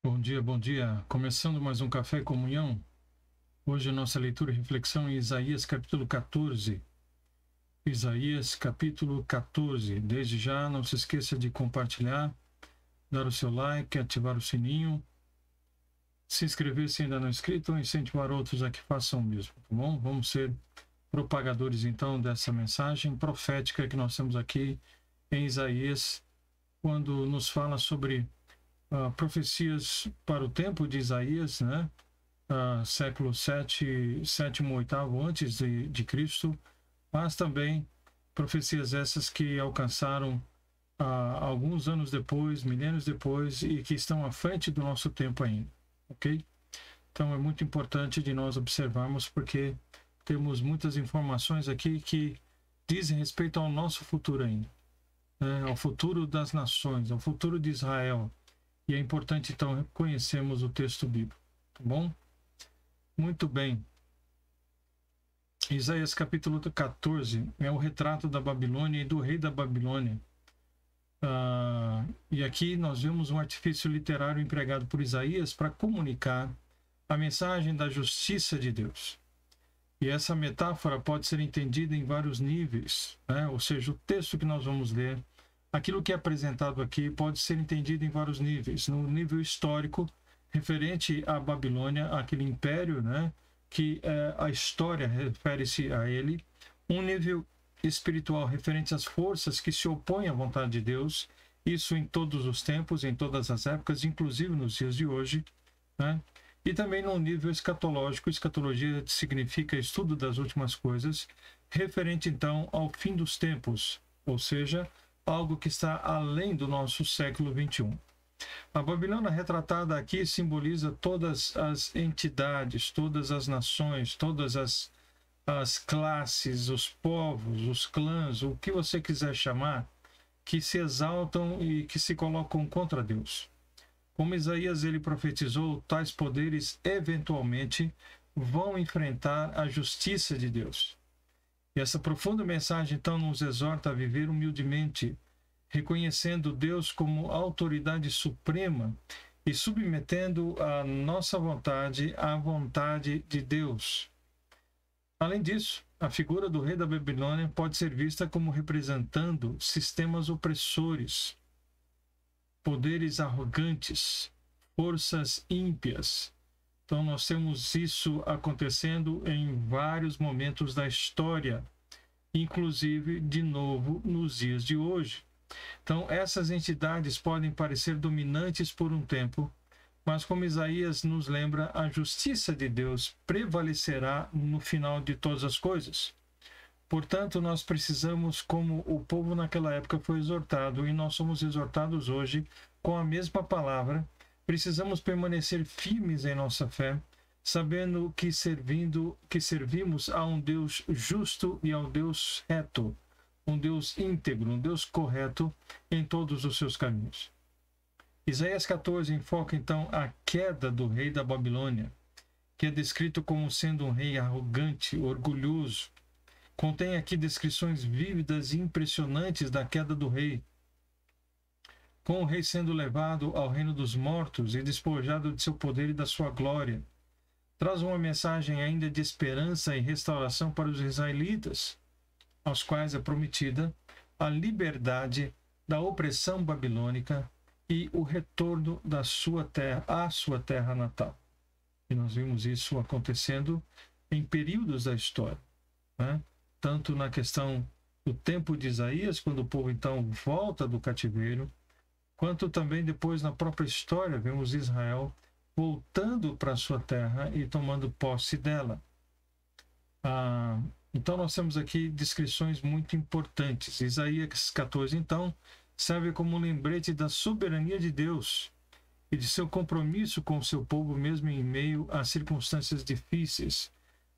Bom dia, bom dia. Começando mais um Café e Comunhão. Hoje a nossa leitura e reflexão em Isaías capítulo 14. Isaías capítulo 14. Desde já, não se esqueça de compartilhar, dar o seu like, ativar o sininho, se inscrever se ainda não é inscrito ou incentivar outros a que façam o mesmo, tá bom? Vamos ser propagadores então dessa mensagem profética que nós temos aqui em Isaías, quando nos fala sobre profecias para o tempo de Isaías, né? Século 7, sétimo, oitavo antes de Cristo, mas também profecias essas que alcançaram alguns anos depois, milênios depois, e que estão à frente do nosso tempo ainda, ok? Então é muito importante de nós observarmos, porque temos muitas informações aqui que dizem respeito ao nosso futuro ainda, né? Ao futuro das nações, ao futuro de Israel. E é importante, então, conhecermos o texto bíblico, tá bom? Muito bem. Isaías capítulo 14 é o retrato da Babilônia e do rei da Babilônia. E aqui nós vemos um artifício literário empregado por Isaías para comunicar a mensagem da justiça de Deus. E essa metáfora pode ser entendida em vários níveis, né? Ou seja, o texto que nós vamos ler, aquilo que é apresentado aqui pode ser entendido em vários níveis. No nível histórico, referente à Babilônia, aquele império, né, que a história refere-se a ele. Um nível espiritual referente às forças que se opõem à vontade de Deus, isso em todos os tempos, em todas as épocas, inclusive nos dias de hoje, né? E também no nível escatológico. Escatologia significa estudo das últimas coisas, referente então ao fim dos tempos, ou seja, algo que está além do nosso século 21. A Babilônia retratada aqui simboliza todas as entidades, todas as nações, todas as classes, os povos, os clãs, o que você quiser chamar, que se exaltam e que se colocam contra Deus. Como Isaías ele profetizou, tais poderes eventualmente vão enfrentar a justiça de Deus. E essa profunda mensagem então nos exorta a viver humildemente, reconhecendo Deus como autoridade suprema e submetendo a nossa vontade à vontade de Deus. Além disso, a figura do rei da Babilônia pode ser vista como representando sistemas opressores, poderes arrogantes, forças ímpias. Então nós temos isso acontecendo em vários momentos da história, inclusive de novo nos dias de hoje. Então, essas entidades podem parecer dominantes por um tempo, mas como Isaías nos lembra, a justiça de Deus prevalecerá no final de todas as coisas. Portanto, nós precisamos, como o povo naquela época foi exortado, e nós somos exortados hoje com a mesma palavra, precisamos permanecer firmes em nossa fé, sabendo que servimos a um Deus justo e a um Deus reto, um Deus íntegro, um Deus correto em todos os seus caminhos. Isaías 14 enfoca então a queda do rei da Babilônia, que é descrito como sendo um rei arrogante, orgulhoso. Contém aqui descrições vívidas e impressionantes da queda do rei, com o rei sendo levado ao reino dos mortos e despojado de seu poder e da sua glória. Traz uma mensagem ainda de esperança e restauração para os israelitas, aos quais é prometida a liberdade da opressão babilônica e o retorno da sua terra, à sua terra natal. E nós vimos isso acontecendo em períodos da história, né? Tanto na questão do tempo de Isaías, quando o povo então volta do cativeiro, quanto também depois na própria história, vemos Israel voltando para a sua terra e tomando posse dela. Então nós temos aqui descrições muito importantes. Isaías 14, então, serve como um lembrete da soberania de Deus e de seu compromisso com o seu povo, mesmo em meio a circunstâncias difíceis,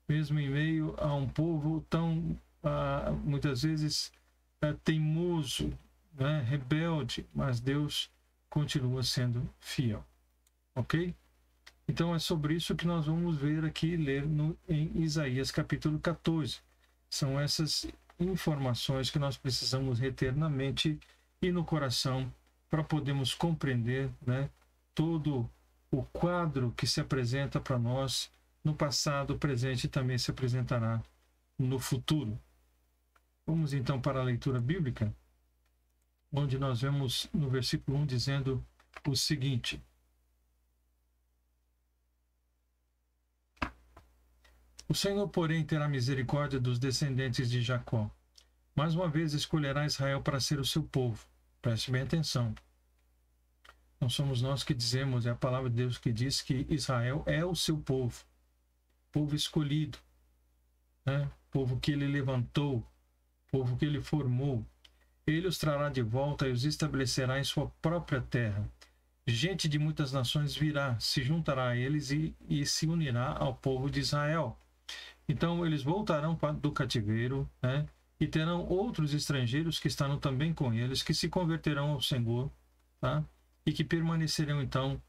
mesmo em meio a um povo tão, muitas vezes, teimoso, né, rebelde, mas Deus continua sendo fiel. Ok? Então é sobre isso que nós vamos ver aqui, ler em Isaías capítulo 14. São essas informações que nós precisamos reter na mente e no coração para podermos compreender, né, todo o quadro que se apresenta para nós no passado, presente, também se apresentará no futuro. Vamos então para a leitura bíblica, onde nós vemos no versículo 1 dizendo o seguinte: o Senhor, porém, terá misericórdia dos descendentes de Jacó. Mais uma vez escolherá Israel para ser o seu povo. Preste bem atenção. Não somos nós que dizemos, é a palavra de Deus que diz que Israel é o seu povo. Povo escolhido, né? Povo que ele levantou, povo que ele formou. Ele os trará de volta e os estabelecerá em sua própria terra. Gente de muitas nações virá, se juntará a eles e se unirá ao povo de Israel. Então eles voltarão do cativeiro, né? E terão outros estrangeiros que estarão também com eles, que se converterão ao Senhor, tá? E que permanecerão então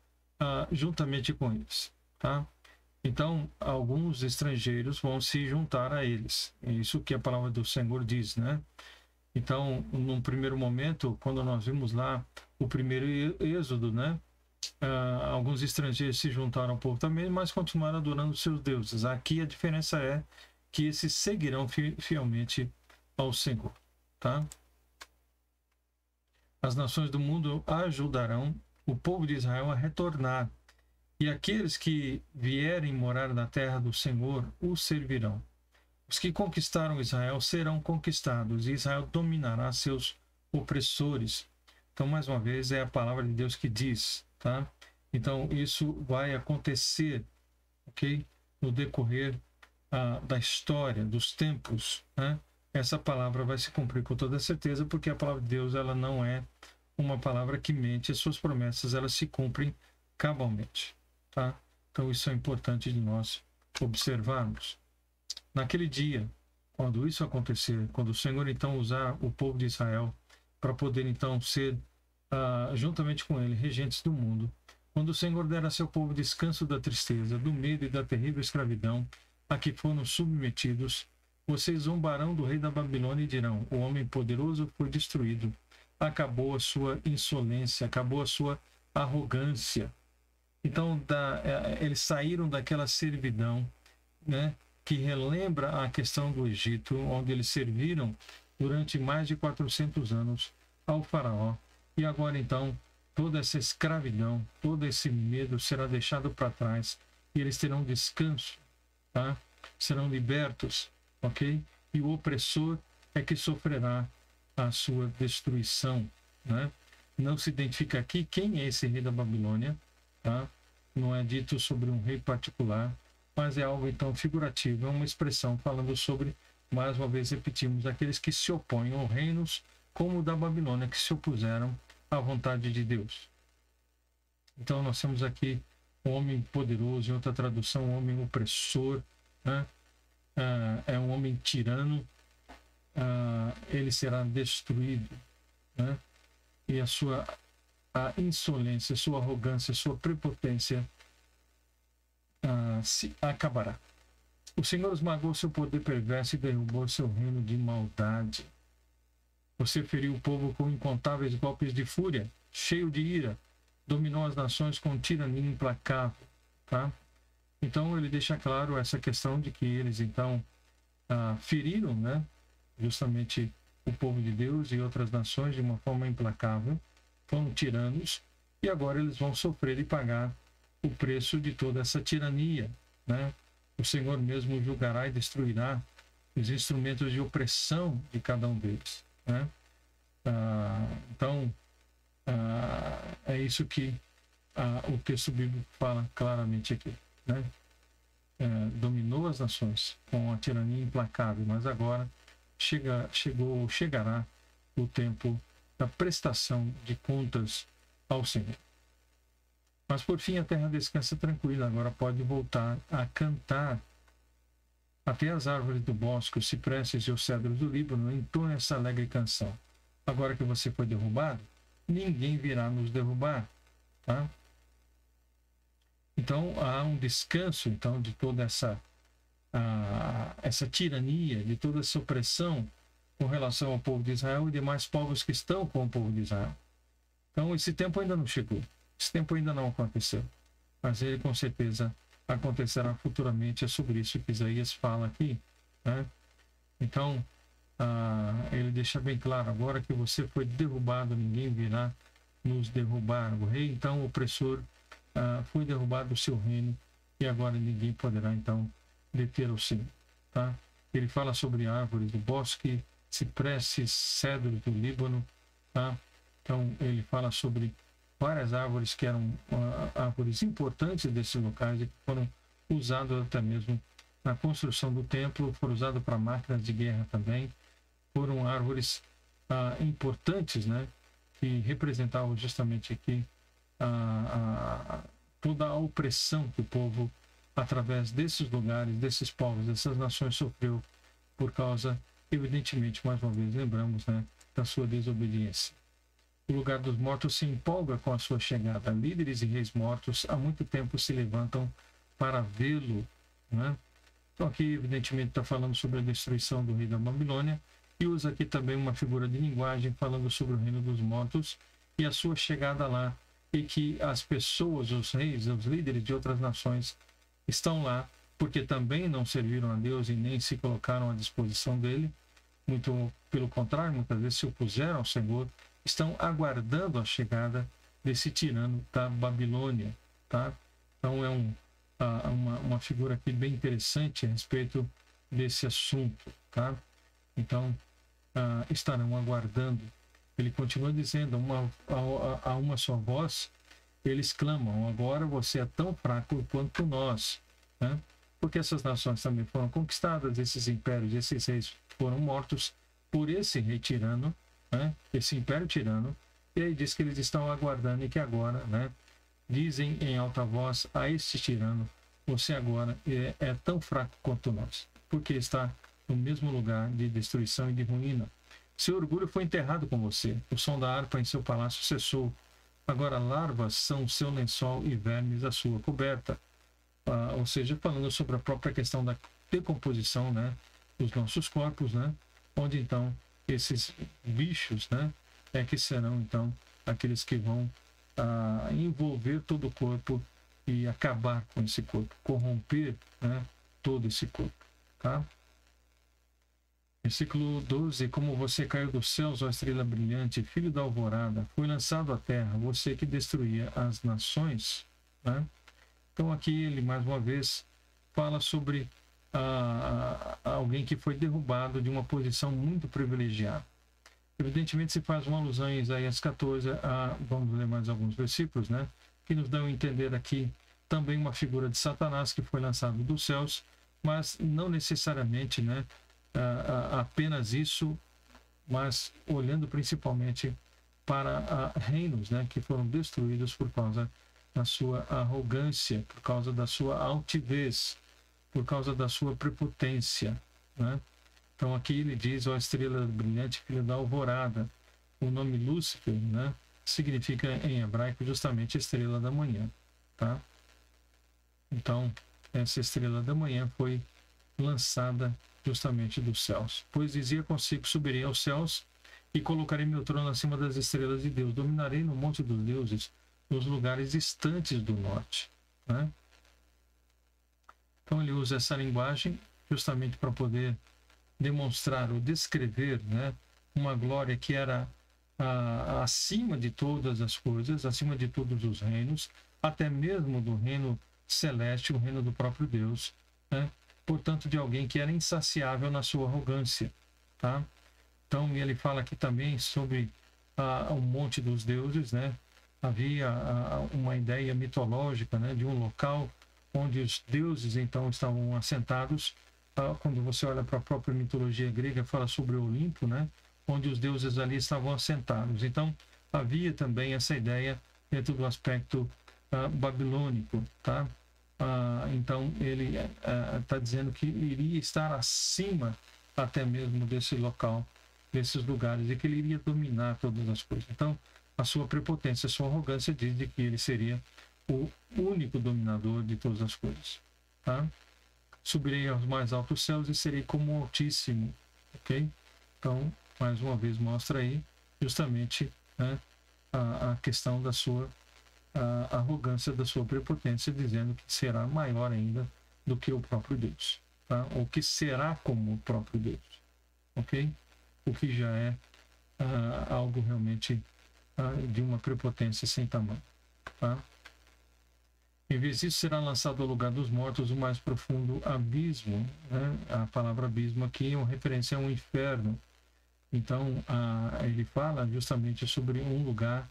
juntamente com eles, tá? Então alguns estrangeiros vão se juntar a eles. É isso que a palavra do Senhor diz, né? Então, num primeiro momento, quando nós vimos lá o primeiro êxodo, né? Alguns estrangeiros se juntaram ao povo também, mas continuaram adorando seus deuses. Aqui a diferença é que esses seguirão fielmente ao Senhor, tá? As nações do mundo ajudarão o povo de Israel a retornar, e aqueles que vierem morar na terra do Senhor o servirão. Os que conquistaram Israel serão conquistados, e Israel dominará seus opressores. Então, mais uma vez, é a palavra de Deus que diz, tá? Então, isso vai acontecer, ok? No decorrer da história, dos tempos, né? Essa palavra vai se cumprir com toda certeza, porque a palavra de Deus, ela não é uma palavra que mente, as suas promessas, elas se cumprem cabalmente, tá? Então, isso é importante de nós observarmos. Naquele dia, quando isso acontecer, quando o Senhor então usar o povo de Israel para poder então ser, juntamente com ele, regentes do mundo, quando o Senhor der a seu povo descanso da tristeza, do medo e da terrível escravidão a que foram submetidos, vocês zombarão do rei da Babilônia e dirão: o homem poderoso foi destruído, acabou a sua insolência, acabou a sua arrogância. Então, eles saíram daquela servidão, né? Que relembra a questão do Egito, onde eles serviram durante mais de 400 anos ao faraó. E agora, então, toda essa escravidão, todo esse medo será deixado para trás e eles terão descanso, tá? Serão libertos, ok? E o opressor é que sofrerá a sua destruição, né? Não se identifica aqui quem é esse rei da Babilônia, tá? Não é dito sobre um rei particular, mas é algo então figurativo, é uma expressão falando sobre, mais uma vez repetimos, aqueles que se opõem aos reinos como o da Babilônia, que se opuseram à vontade de Deus. Então nós temos aqui um homem poderoso, em outra tradução, um homem opressor, né? É um homem tirano, ele será destruído, né? E a sua insolência, a sua arrogância, a sua prepotência se acabará. O Senhor esmagou seu poder perverso e derrubou seu reino de maldade. Você feriu o povo com incontáveis golpes de fúria, cheio de ira, dominou as nações com tirania implacável, tá? Então ele deixa claro essa questão de que eles então feriram, né, justamente o povo de Deus e outras nações de uma forma implacável, foram tiranos, e agora eles vão sofrer e pagar o preço de toda essa tirania, né? O Senhor mesmo julgará e destruirá os instrumentos de opressão de cada um deles, né? Então, é isso que o texto bíblico fala claramente aqui, né? Dominou as nações com a tirania implacável, mas agora chegará o tempo da prestação de contas ao Senhor. Mas por fim a terra descansa tranquila, agora pode voltar a cantar. Até as árvores do bosque, os cipresses e os cedros do Líbano entoam essa alegre canção. Agora que você foi derrubado, ninguém virá nos derrubar, tá? Então há um descanso então de toda essa tirania, de toda essa opressão com relação ao povo de Israel e demais povos que estão com o povo de Israel. Então esse tempo ainda não chegou, esse tempo ainda não aconteceu. mas ele com certeza acontecerá futuramente. É sobre isso que Isaías fala aqui, né? Então, ele deixa bem claro: agora que você foi derrubado, ninguém virá nos derrubar. O rei, então, opressor, foi derrubado o seu reino, e agora ninguém poderá, então, deter o seu. Tá? Ele fala sobre árvores do bosque, cipresses, cedros do Líbano. Tá? Então, ele fala sobre várias árvores que eram árvores importantes desses locais e que foram usadas até mesmo na construção do templo, foram usadas para máquinas de guerra também. Foram árvores importantes, né, que representavam justamente aqui toda a opressão que o povo, através desses lugares, desses povos, dessas nações, sofreu por causa, evidentemente, mais uma vez, lembramos, né, da sua desobediência. O lugar dos mortos se empolga com a sua chegada. Líderes e reis mortos há muito tempo se levantam para vê-lo, né? Então aqui, evidentemente, está falando sobre a destruição do rei da Babilônia, e usa aqui também uma figura de linguagem falando sobre o reino dos mortos e a sua chegada lá, e que as pessoas, os reis, os líderes de outras nações estão lá porque também não serviram a Deus e nem se colocaram à disposição dele, muito pelo contrário, muitas vezes se opuseram ao Senhor, estão aguardando a chegada desse tirano da Babilônia. Tá? Então é uma figura aqui bem interessante a respeito desse assunto. Tá? Então, estarão aguardando. Ele continua dizendo: a uma só voz, eles clamam: agora você é tão fraco quanto nós. Né? Porque essas nações também foram conquistadas, esses impérios, esses reis foram mortos por esse rei tirano, né? Esse império tirano. E aí diz que eles estão aguardando e que agora, né, dizem em alta voz a este tirano: você agora é tão fraco quanto nós, porque está no mesmo lugar de destruição e de ruína. Seu orgulho foi enterrado com você, o som da harpa em seu palácio cessou. Agora larvas são seu lençol e vermes a sua coberta. Ou seja, falando sobre a própria questão da decomposição, né, dos nossos corpos, né, onde então esses bichos, né, que serão então aqueles que vão envolver todo o corpo e acabar com esse corpo, corromper, né, todo esse corpo. Tá? Versículo 12: como você caiu dos céus, ó estrela brilhante, filho da alvorada, foi lançado à terra, você que destruía as nações. Né? Então aqui ele mais uma vez fala sobre alguém que foi derrubado de uma posição muito privilegiada. Evidentemente se faz uma alusão em Isaías 14, vamos ler mais alguns versículos, né, que nos dão a entender aqui também uma figura de Satanás que foi lançado dos céus, mas não necessariamente, né, apenas isso, mas olhando principalmente para reinos, né, que foram destruídos por causa da sua arrogância, por causa da sua altivez, por causa da sua prepotência. Né? Então aqui ele diz: ó estrela brilhante, filha da alvorada. O nome Lúcifer, né, significa em hebraico justamente estrela da manhã. Tá? Então essa estrela da manhã foi lançada justamente dos céus. Pois dizia consigo: subirei aos céus e colocarei meu trono acima das estrelas de Deus. Dominarei no monte dos deuses, nos lugares distantes do norte. Né? Então ele usa essa linguagem justamente para poder demonstrar ou descrever, né, uma glória que era acima de todas as coisas, acima de todos os reinos, até mesmo do reino celeste, o reino do próprio Deus, né? Portanto, de alguém que era insaciável na sua arrogância. Tá? Então ele fala aqui também sobre o monte dos deuses, né? Havia uma ideia mitológica, né, de um local onde os deuses então estavam assentados. Quando você olha para a própria mitologia grega, fala sobre o Olimpo, né, onde os deuses ali estavam assentados. Então havia também essa ideia dentro do aspecto babilônico. Tá? Então ele está dizendo que iria estar acima até mesmo desse local, desses lugares, e que ele iria dominar todas as coisas. Então a sua prepotência, a sua arrogância diz de que ele seria o único dominador de todas as coisas. Tá? Subirei aos mais altos céus e serei como o Altíssimo. Ok? Então, mais uma vez mostra aí justamente, né, a questão da sua a arrogância da sua prepotência, dizendo que será maior ainda do que o próprio Deus, tá? Ou que será como o próprio Deus, ok? O que já é algo realmente de uma prepotência sem tamanho, tá? Em vez disso, será lançado ao lugar dos mortos o mais profundo abismo, né? A palavra abismo aqui é uma referência a um inferno. Então, ele fala justamente sobre um lugar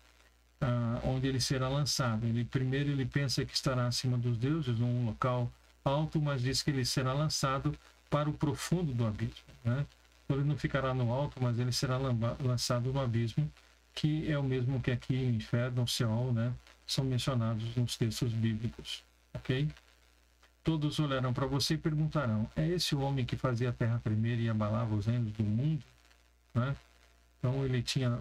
onde ele será lançado. Primeiro ele pensa que estará acima dos deuses, num local alto, mas diz que ele será lançado para o profundo do abismo, né? Então, ele não ficará no alto, mas ele será lançado no abismo, que é o mesmo que aqui o inferno, o Seol, né? São mencionados nos textos bíblicos, ok? Todos olharão para você e perguntarão: é esse o homem que fazia a terra tremer e abalava os reinos do mundo? Né? Então ele tinha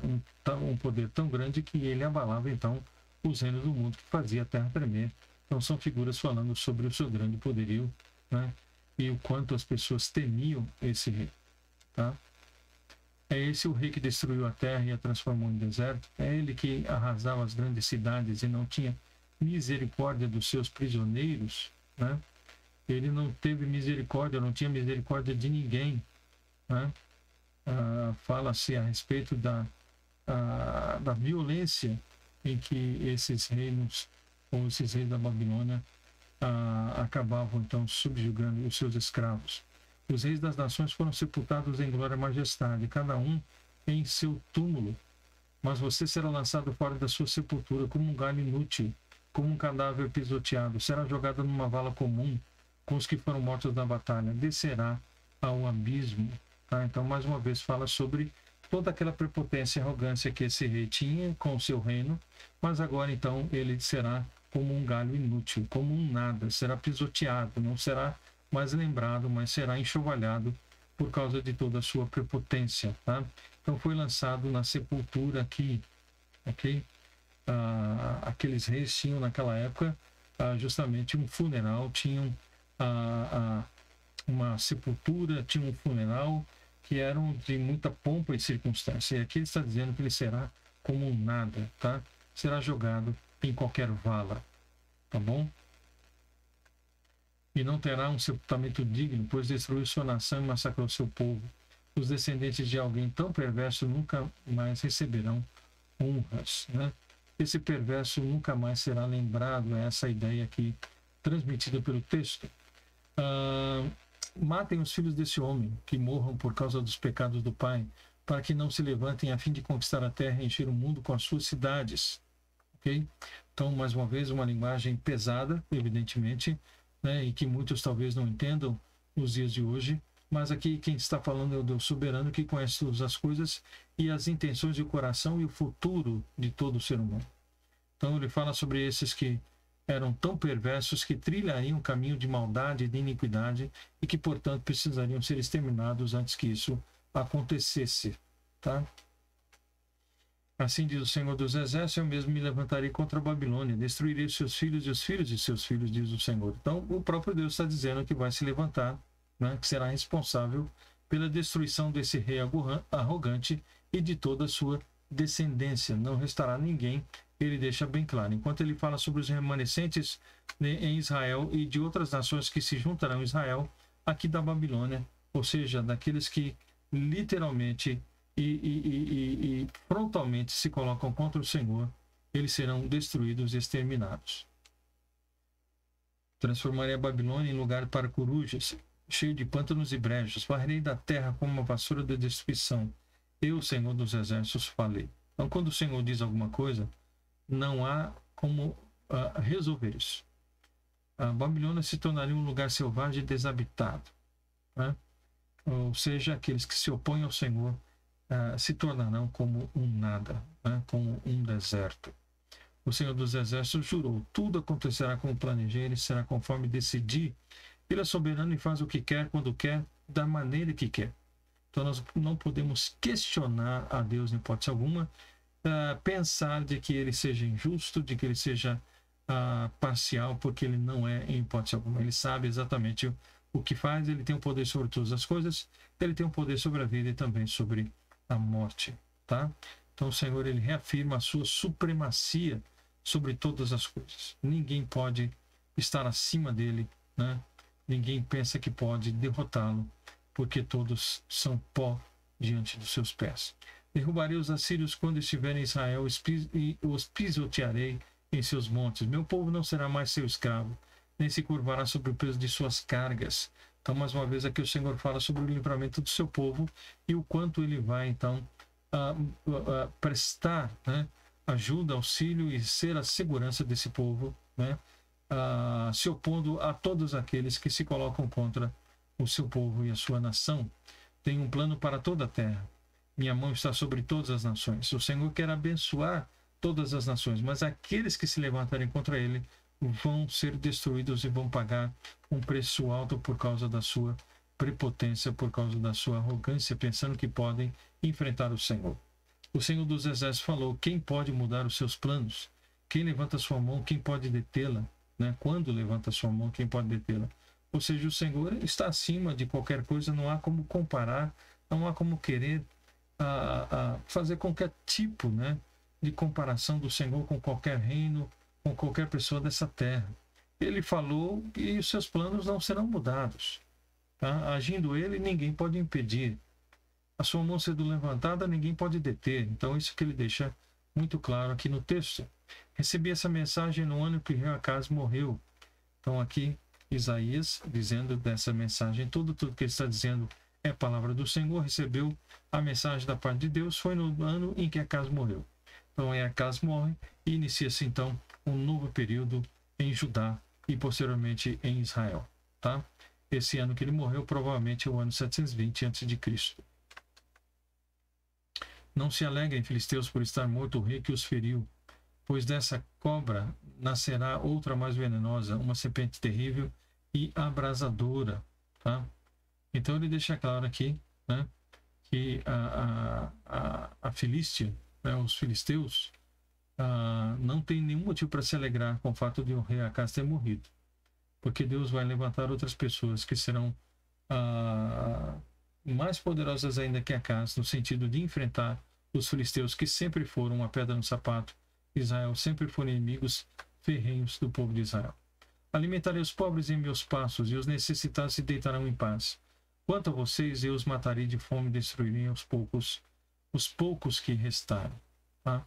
um poder tão grande que ele abalava então os reinos do mundo, que fazia a terra tremer. Então são figuras falando sobre o seu grande poderio, né? E o quanto as pessoas temiam esse rei, tá? É esse o rei que destruiu a terra e a transformou em deserto? É ele que arrasava as grandes cidades e não tinha misericórdia dos seus prisioneiros, né? Ele não teve misericórdia, não tinha misericórdia de ninguém, né? Fala-se a respeito da violência em que esses reinos, ou esses reis da Babilônia, acabavam então subjugando os seus escravos. Os reis das nações foram sepultados em glória e majestade, cada um em seu túmulo. Mas você será lançado fora da sua sepultura como um galho inútil, como um cadáver pisoteado. Será jogado numa vala comum com os que foram mortos na batalha. Descerá ao abismo. Tá? Então, mais uma vez, fala sobre toda aquela prepotência e arrogância que esse rei tinha com o seu reino, mas agora, então, ele será como um galho inútil, como um nada. Será pisoteado, não será mais lembrado, mas será enxovalhado por causa de toda a sua prepotência, tá? Então foi lançado na sepultura aqui, ok? Aqueles reis tinham naquela época justamente um funeral, tinham uma sepultura, tinham um funeral que eram de muita pompa e circunstância. E aqui ele está dizendo que ele será como um nada, tá? Será jogado em qualquer vala, tá bom? E não terá um sepultamento digno, pois destruiu sua nação e massacrou seu povo. Os descendentes de alguém tão perverso nunca mais receberão honras, né? Esse perverso nunca mais será lembrado, é essa ideia aqui transmitida pelo texto. Matem os filhos desse homem, que morram por causa dos pecados do pai, para que não se levantem a fim de conquistar a terra e encher o mundo com as suas cidades. Ok? Então, mais uma vez, uma linguagem pesada, evidentemente, né, e que muitos talvez não entendam nos dias de hoje, mas aqui quem está falando é o Deus soberano, que conhece todas as coisas e as intenções do coração e o futuro de todo ser humano. Então ele fala sobre esses que eram tão perversos que trilhariam um caminho de maldade e de iniquidade e que, portanto, precisariam ser exterminados antes que isso acontecesse, tá? Assim diz o Senhor dos Exércitos: eu mesmo me levantarei contra a Babilônia, destruirei os seus filhos e os filhos de seus filhos, diz o Senhor. Então, o próprio Deus está dizendo que vai se levantar, né, que será responsável pela destruição desse rei arrogante e de toda a sua descendência. Não restará ninguém, ele deixa bem claro. Enquanto ele fala sobre os remanescentes, né, em Israel e de outras nações que se juntarão a Israel, aqui da Babilônia, ou seja, daqueles que literalmente e frontalmente se colocam contra o Senhor, eles serão destruídos e exterminados. Transformarei a Babilônia em lugar para corujas, cheio de pântanos e brejos, varrerei da terra como uma vassoura de destruição. Eu, Senhor dos Exércitos, falei. Então, quando o Senhor diz alguma coisa, não há como resolver isso. A Babilônia se tornaria um lugar selvagem e desabitado, né? Ou seja, aqueles que se opõem ao Senhor se tornarão como um nada, né? Como um deserto. O Senhor dos Exércitos jurou: tudo acontecerá como planejei, ele será conforme decidi. Ele é soberano e faz o que quer, quando quer, da maneira que quer. Então nós não podemos questionar a Deus em hipótese alguma, pensar de que ele seja injusto, de que ele seja parcial, porque ele não é em hipótese alguma. Ele sabe exatamente o que faz, ele tem o poder sobre todas as coisas, ele tem o poder sobre a vida e também sobre a morte, tá? Então o Senhor, ele reafirma a sua supremacia sobre todas as coisas. Ninguém pode estar acima dele, né? Ninguém pensa que pode derrotá-lo, porque todos são pó diante dos seus pés. Derrubarei os assírios quando estiverem em Israel e os pisotearei em seus montes. Meu povo não será mais seu escravo, nem se curvará sobre o peso de suas cargas. Então, mais uma vez, aqui o Senhor fala sobre o livramento do seu povo e o quanto ele vai, então, prestar, né, ajuda, auxílio e ser a segurança desse povo, né, se opondo a todos aqueles que se colocam contra o seu povo e a sua nação. Tem um plano para toda a terra. Minha mão está sobre todas as nações. O Senhor quer abençoar todas as nações, mas aqueles que se levantarem contra ele vão ser destruídos e vão pagar um preço alto por causa da sua prepotência, por causa da sua arrogância, pensando que podem enfrentar o Senhor. O Senhor dos Exércitos falou: quem pode mudar os seus planos? Quem levanta sua mão, quem pode detê-la? Né? Quando levanta sua mão, quem pode detê-la? Ou seja, o Senhor está acima de qualquer coisa, não há como comparar, não há como querer fazer qualquer tipo, né, de comparação do Senhor com qualquer reino, com qualquer pessoa dessa terra. Ele falou e os seus planos não serão mudados. Tá? Agindo ele, ninguém pode impedir. A sua mão sendo levantada, ninguém pode deter. Então, isso que ele deixa muito claro aqui no texto. Recebi essa mensagem no ano que o rei Acaz morreu. Então, aqui, Isaías, dizendo dessa mensagem, tudo que ele está dizendo é palavra do Senhor. Recebeu a mensagem da parte de Deus, foi no ano em que Acaz morreu. Então, Acaz morre e inicia-se, então, um novo período em Judá e, posteriormente, em Israel. Tá? Esse ano que ele morreu, provavelmente, é o ano 720 a.C. Não se alegrem, filisteus, por estar morto o rei que os feriu, pois dessa cobra nascerá outra mais venenosa, uma serpente terrível e abrasadora. Tá? Então ele deixa claro aqui, né, que a Filístia, né, os filisteus, não tem nenhum motivo para se alegrar com o fato de o rei Acaz ter morrido, porque Deus vai levantar outras pessoas que serão mais poderosas ainda que Acaz, no sentido de enfrentar os filisteus, que sempre foram uma pedra no sapato. Israel sempre foram inimigos ferrenhos do povo de Israel. Alimentarei os pobres em meus passos, e os necessitados se deitarão em paz. Quanto a vocês, eu os matarei de fome e destruirei os poucos que restarem. Tá?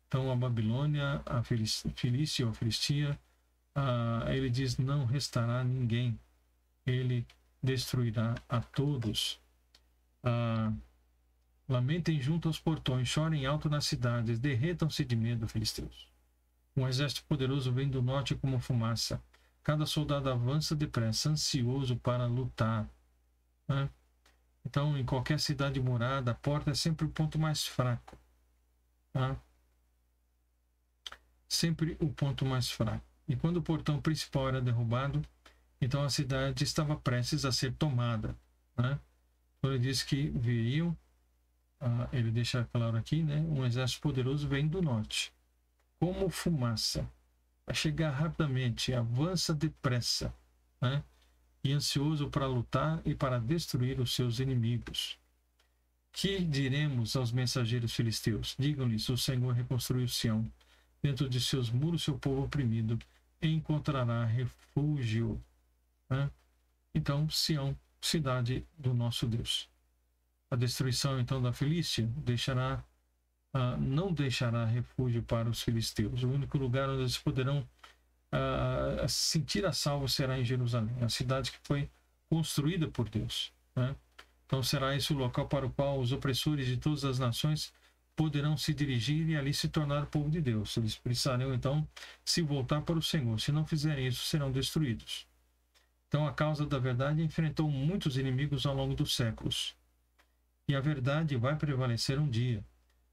Então, a Babilônia, a Filícia ou a Filistia, ele diz: não restará ninguém. Ele destruirá a todos. Lamentem junto aos portões, chorem alto nas cidades, derretam-se de medo, filisteus. Um exército poderoso vem do norte como fumaça. Cada soldado avança depressa, ansioso para lutar. Né? Então, em qualquer cidade murada, a porta é sempre o ponto mais fraco. Tá? Sempre o ponto mais fraco. E quando o portão principal era derrubado, então a cidade estava prestes a ser tomada. Né? Então, ele diz que viriam, ele deixa claro aqui, né? Um exército poderoso vem do norte, como fumaça. Vai chegar rapidamente, avança depressa, né? E ansioso para lutar e para destruir os seus inimigos. Que diremos aos mensageiros filisteus? Digam-lhes: o Senhor reconstruiu Sião. Dentro de seus muros, seu povo oprimido encontrará refúgio. Né? Então, Sião, cidade do nosso Deus. A destruição, então, da Filístia não deixará refúgio para os filisteus. O único lugar onde eles poderão se sentir a salvo será em Jerusalém, a cidade que foi construída por Deus. Né? Então será esse o local para o qual os opressores de todas as nações poderão se dirigir e ali se tornar povo de Deus. Eles precisarão, então, se voltar para o Senhor. Se não fizerem isso, serão destruídos. Então, a causa da verdade enfrentou muitos inimigos ao longo dos séculos. E a verdade vai prevalecer um dia.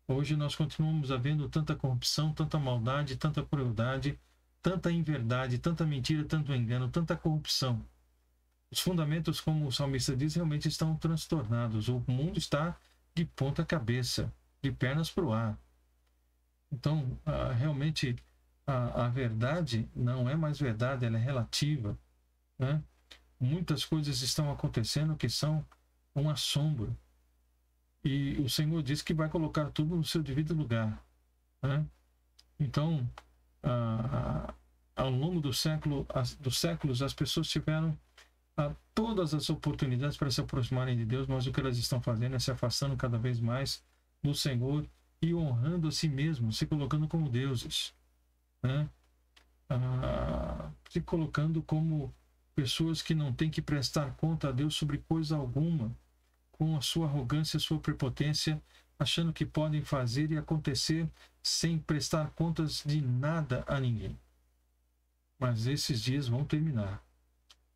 Hoje nós continuamos vendo tanta corrupção, tanta maldade, tanta crueldade, tanta inverdade, tanta mentira, tanto engano, tanta corrupção. Os fundamentos, como o salmista diz, realmente estão transtornados. O mundo está de ponta cabeça, de pernas para o ar. Então, realmente, a verdade não é mais verdade, ela é relativa. Né? Muitas coisas estão acontecendo que são um assombro. E o Senhor diz que vai colocar tudo no seu devido lugar. Né? Então, ao longo dos séculos, as pessoas tiveram todas as oportunidades para se aproximarem de Deus, mas o que elas estão fazendo é se afastando cada vez mais do Senhor e honrando a si mesmos, se colocando como deuses, né? Se colocando como pessoas que não têm que prestar conta a Deus sobre coisa alguma, com a sua arrogância, a sua prepotência, achando que podem fazer e acontecer sem prestar contas de nada a ninguém. Mas esses dias vão terminar.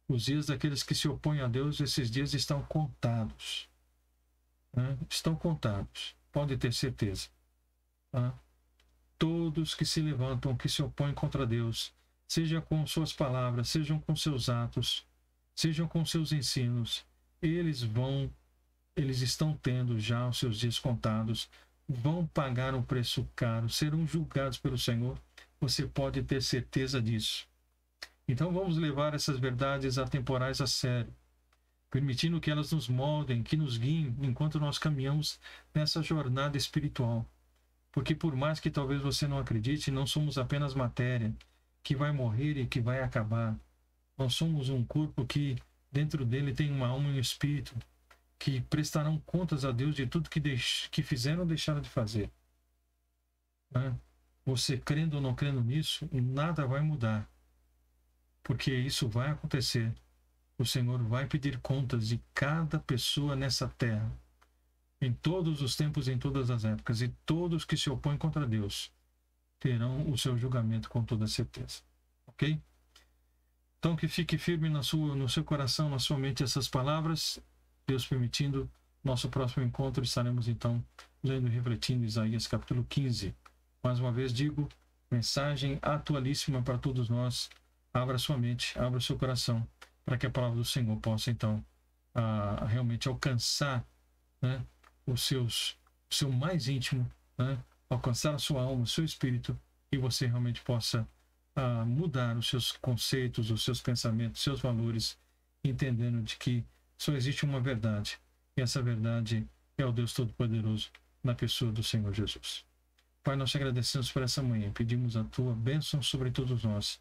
Os dias daqueles que se opõem a Deus, esses dias estão contados, né? Estão contados, pode ter certeza, tá? Todos que se levantam, que se opõem contra Deus, seja com suas palavras, sejam com seus atos, sejam com seus ensinos, eles estão tendo já os seus dias contados, vão pagar um preço caro, serão julgados pelo Senhor, você pode ter certeza disso. Então vamos levar essas verdades atemporais a sério, permitindo que elas nos moldem, que nos guiem enquanto nós caminhamos nessa jornada espiritual. Porque por mais que talvez você não acredite, não somos apenas matéria que vai morrer e que vai acabar. Nós somos um corpo que dentro dele tem uma alma e um espírito que prestarão contas a Deus de tudo que fizeram ou deixaram de fazer, né? Você crendo ou não crendo nisso, nada vai mudar. Porque isso vai acontecer. O Senhor vai pedir contas de cada pessoa nessa terra, em todos os tempos, em todas as épocas, e todos que se opõem contra Deus terão o seu julgamento com toda certeza. Ok? Então que fique firme no seu coração, na sua mente essas palavras. Deus permitindo, nosso próximo encontro estaremos então lendo e refletindo Isaías capítulo 15. Mais uma vez digo, mensagem atualíssima para todos nós. Abra sua mente, abra seu coração, para que a palavra do Senhor possa então realmente alcançar, né, o seu mais íntimo, né, alcançar a sua alma, o seu espírito, e você realmente possa mudar os seus conceitos, os seus pensamentos, os seus valores, entendendo de que só existe uma verdade, e essa verdade é o Deus Todo-Poderoso na pessoa do Senhor Jesus. Pai, nós te agradecemos por essa manhã, pedimos a tua bênção sobre todos nós,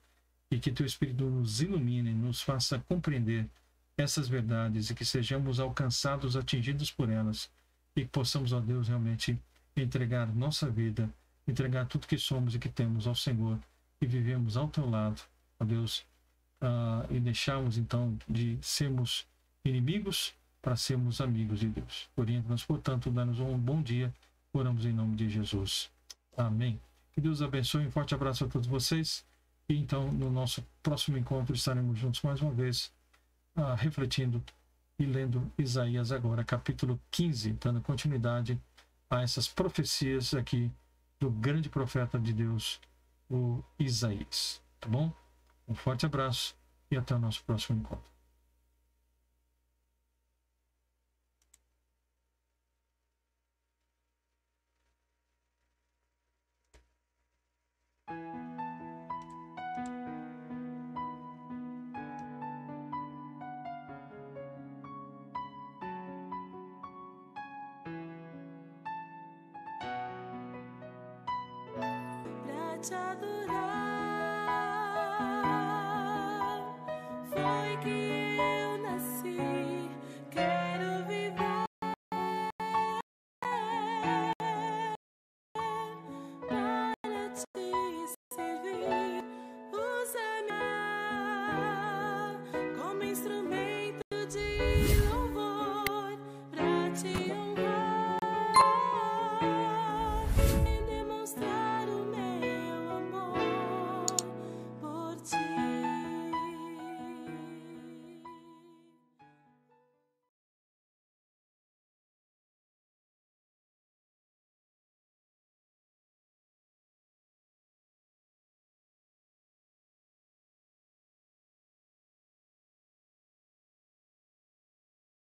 e que teu Espírito nos ilumine, nos faça compreender essas verdades e que sejamos alcançados, atingidos por elas, e que possamos, ó Deus, realmente entregar nossa vida, entregar tudo que somos e que temos ao Senhor e vivemos ao teu lado, ó Deus, e deixarmos então de sermos inimigos para sermos amigos de Deus. Orienta-nos, portanto, dá-nos um bom dia. Oramos em nome de Jesus. Amém. Que Deus abençoe. Um forte abraço a todos vocês. E então, no nosso próximo encontro, estaremos juntos mais uma vez, refletindo e lendo Isaías agora, capítulo 15, dando continuidade a essas profecias aqui do grande profeta de Deus, o Isaías. Tá bom? Um forte abraço e até o nosso próximo encontro. Te adorar foi que